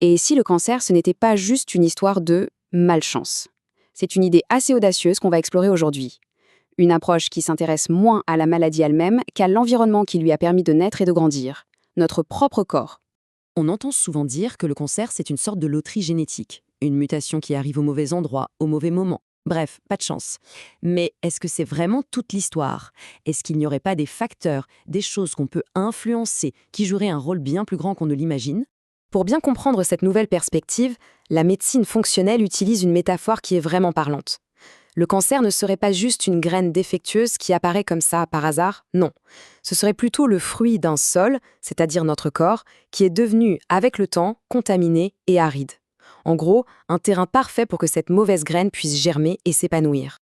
Et si le cancer, ce n'était pas juste une histoire de malchance? C'est une idée assez audacieuse qu'on va explorer aujourd'hui. Une approche qui s'intéresse moins à la maladie elle-même qu'à l'environnement qui lui a permis de naître et de grandir. Notre propre corps. On entend souvent dire que le cancer, c'est une sorte de loterie génétique, une mutation qui arrive au mauvais endroit, au mauvais moment. Bref, pas de chance. Mais est-ce que c'est vraiment toute l'histoire? Est-ce qu'il n'y aurait pas des facteurs, des choses qu'on peut influencer, qui joueraient un rôle bien plus grand qu'on ne l'imagine? Pour bien comprendre cette nouvelle perspective, la médecine fonctionnelle utilise une métaphore qui est vraiment parlante. Le cancer ne serait pas juste une graine défectueuse qui apparaît comme ça par hasard, non. Ce serait plutôt le fruit d'un sol, c'est-à-dire notre corps, qui est devenu, avec le temps, contaminé et aride. En gros, un terrain parfait pour que cette mauvaise graine puisse germer et s'épanouir.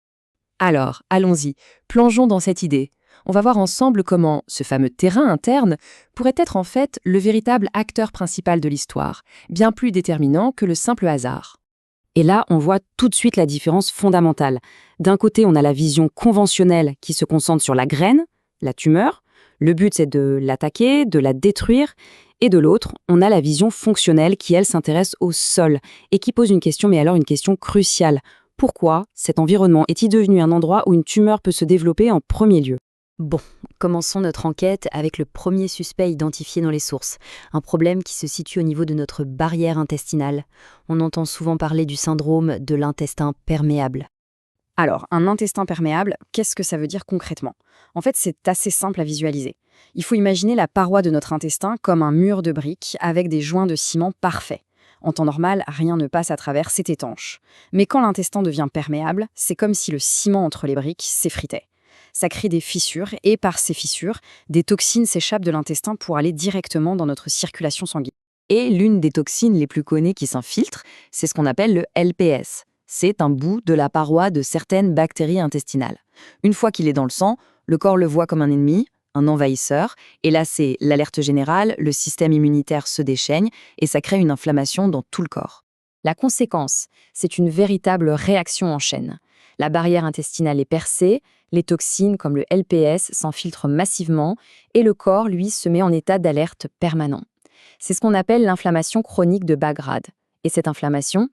Alors, allons-y, plongeons dans cette idée. On va voir ensemble comment ce fameux terrain interne pourrait être en fait le véritable acteur principal de l'histoire, bien plus déterminant que le simple hasard. Et là, on voit tout de suite la différence fondamentale. D'un côté, on a la vision conventionnelle qui se concentre sur la graine, la tumeur. Le but, c'est de l'attaquer, de la détruire. Et de l'autre, on a la vision fonctionnelle qui, elle, s'intéresse au sol et qui pose une question, mais alors une question cruciale. Pourquoi cet environnement est-il devenu un endroit où une tumeur peut se développer en premier lieu? Bon, commençons notre enquête avec le premier suspect identifié dans les sources, un problème qui se situe au niveau de notre barrière intestinale. On entend souvent parler du syndrome de l'intestin perméable. Alors, un intestin perméable, qu'est-ce que ça veut dire concrètement? En fait, c'est assez simple à visualiser. Il faut imaginer la paroi de notre intestin comme un mur de briques avec des joints de ciment parfaits. En temps normal, rien ne passe à travers, c'est étanche. Mais quand l'intestin devient perméable, c'est comme si le ciment entre les briques s'effritait. Ça crée des fissures et par ces fissures, des toxines s'échappent de l'intestin pour aller directement dans notre circulation sanguine. Et l'une des toxines les plus connues qui s'infiltre, c'est ce qu'on appelle le LPS. C'est un bout de la paroi de certaines bactéries intestinales. Une fois qu'il est dans le sang, le corps le voit comme un ennemi, un envahisseur, et là c'est l'alerte générale, le système immunitaire se déchaîne et ça crée une inflammation dans tout le corps. La conséquence, c'est une véritable réaction en chaîne. La barrière intestinale est percée, les toxines comme le LPS s'infiltrent massivement et le corps, lui, se met en état d'alerte permanent. C'est ce qu'on appelle l'inflammation chronique de bas grade. Et cette inflammation,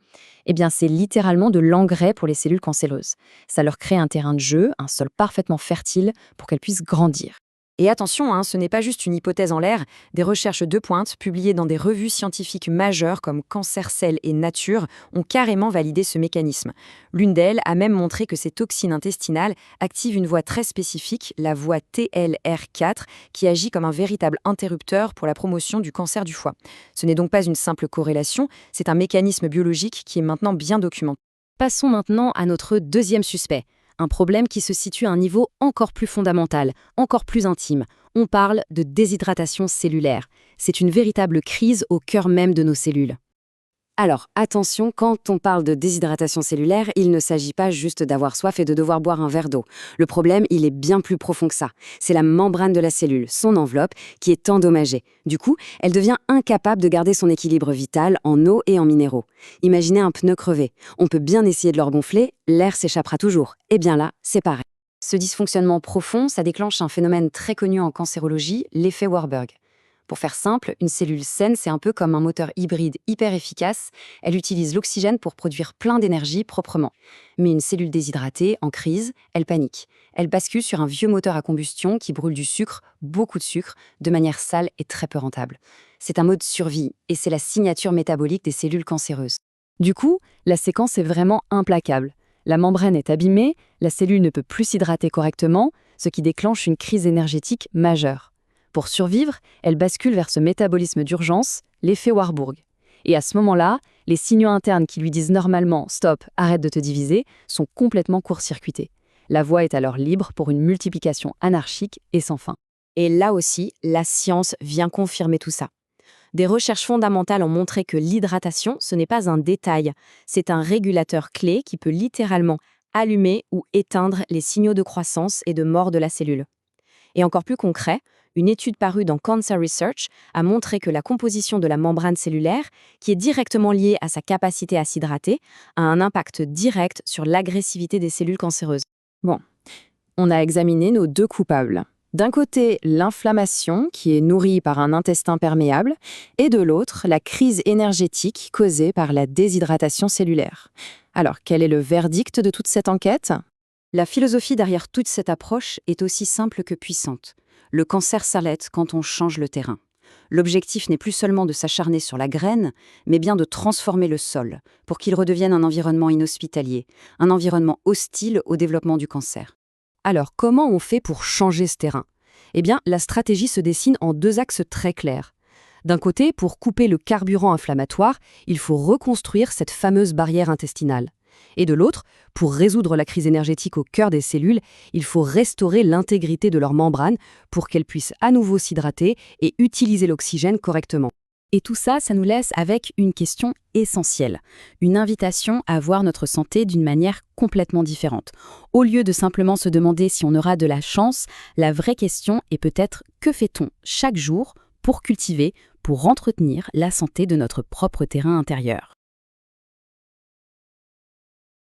eh bien, c'est littéralement de l'engrais pour les cellules cancéreuses. Ça leur crée un terrain de jeu, un sol parfaitement fertile pour qu'elles puissent grandir. Et attention, ce n'est pas juste une hypothèse en l'air. Des recherches de pointe, publiées dans des revues scientifiques majeures comme Cancer Cell et Nature, ont carrément validé ce mécanisme. L'une d'elles a même montré que ces toxines intestinales activent une voie très spécifique, la voie TLR4, qui agit comme un véritable interrupteur pour la promotion du cancer du foie. Ce n'est donc pas une simple corrélation, c'est un mécanisme biologique qui est maintenant bien documenté. Passons maintenant à notre deuxième suspect. Un problème qui se situe à un niveau encore plus fondamental, encore plus intime. On parle de déshydratation cellulaire. C'est une véritable crise au cœur même de nos cellules. Alors, attention, quand on parle de déshydratation cellulaire, il ne s'agit pas juste d'avoir soif et de devoir boire un verre d'eau. Le problème, il est bien plus profond que ça. C'est la membrane de la cellule, son enveloppe, qui est endommagée. Du coup, elle devient incapable de garder son équilibre vital en eau et en minéraux. Imaginez un pneu crevé. On peut bien essayer de le regonfler, l'air s'échappera toujours. Et bien là, c'est pareil. Ce dysfonctionnement profond, ça déclenche un phénomène très connu en cancérologie, l'effet Warburg. Pour faire simple, une cellule saine, c'est un peu comme un moteur hybride hyper efficace. Elle utilise l'oxygène pour produire plein d'énergie proprement. Mais une cellule déshydratée, en crise, elle panique. Elle bascule sur un vieux moteur à combustion qui brûle du sucre, beaucoup de sucre, de manière sale et très peu rentable. C'est un mode survie et c'est la signature métabolique des cellules cancéreuses. Du coup, la séquence est vraiment implacable. La membrane est abîmée, la cellule ne peut plus s'hydrater correctement, ce qui déclenche une crise énergétique majeure. Pour survivre, elle bascule vers ce métabolisme d'urgence, l'effet Warburg. Et à ce moment-là, les signaux internes qui lui disent normalement « stop, arrête de te diviser » sont complètement court-circuités. La voie est alors libre pour une multiplication anarchique et sans fin. Et là aussi, la science vient confirmer tout ça. Des recherches fondamentales ont montré que l'hydratation, ce n'est pas un détail, c'est un régulateur clé qui peut littéralement allumer ou éteindre les signaux de croissance et de mort de la cellule. Et encore plus concret, une étude parue dans Cancer Research a montré que la composition de la membrane cellulaire, qui est directement liée à sa capacité à s'hydrater, a un impact direct sur l'agressivité des cellules cancéreuses. Bon, on a examiné nos deux coupables. D'un côté, l'inflammation, qui est nourrie par un intestin perméable, et de l'autre, la crise énergétique causée par la déshydratation cellulaire. Alors, quel est le verdict de toute cette enquête? La philosophie derrière toute cette approche est aussi simple que puissante. Le cancer s'arrête quand on change le terrain. L'objectif n'est plus seulement de s'acharner sur la graine, mais bien de transformer le sol pour qu'il redevienne un environnement inhospitalier, un environnement hostile au développement du cancer. Alors, comment on fait pour changer ce terrain? Eh bien, la stratégie se dessine en deux axes très clairs. D'un côté, pour couper le carburant inflammatoire, il faut reconstruire cette fameuse barrière intestinale. Et de l'autre, pour résoudre la crise énergétique au cœur des cellules, il faut restaurer l'intégrité de leur membrane pour qu'elles puissent à nouveau s'hydrater et utiliser l'oxygène correctement. Et tout ça, ça nous laisse avec une question essentielle, une invitation à voir notre santé d'une manière complètement différente. Au lieu de simplement se demander si on aura de la chance, la vraie question est peut-être que fait-on chaque jour pour cultiver, pour entretenir la santé de notre propre terrain intérieur.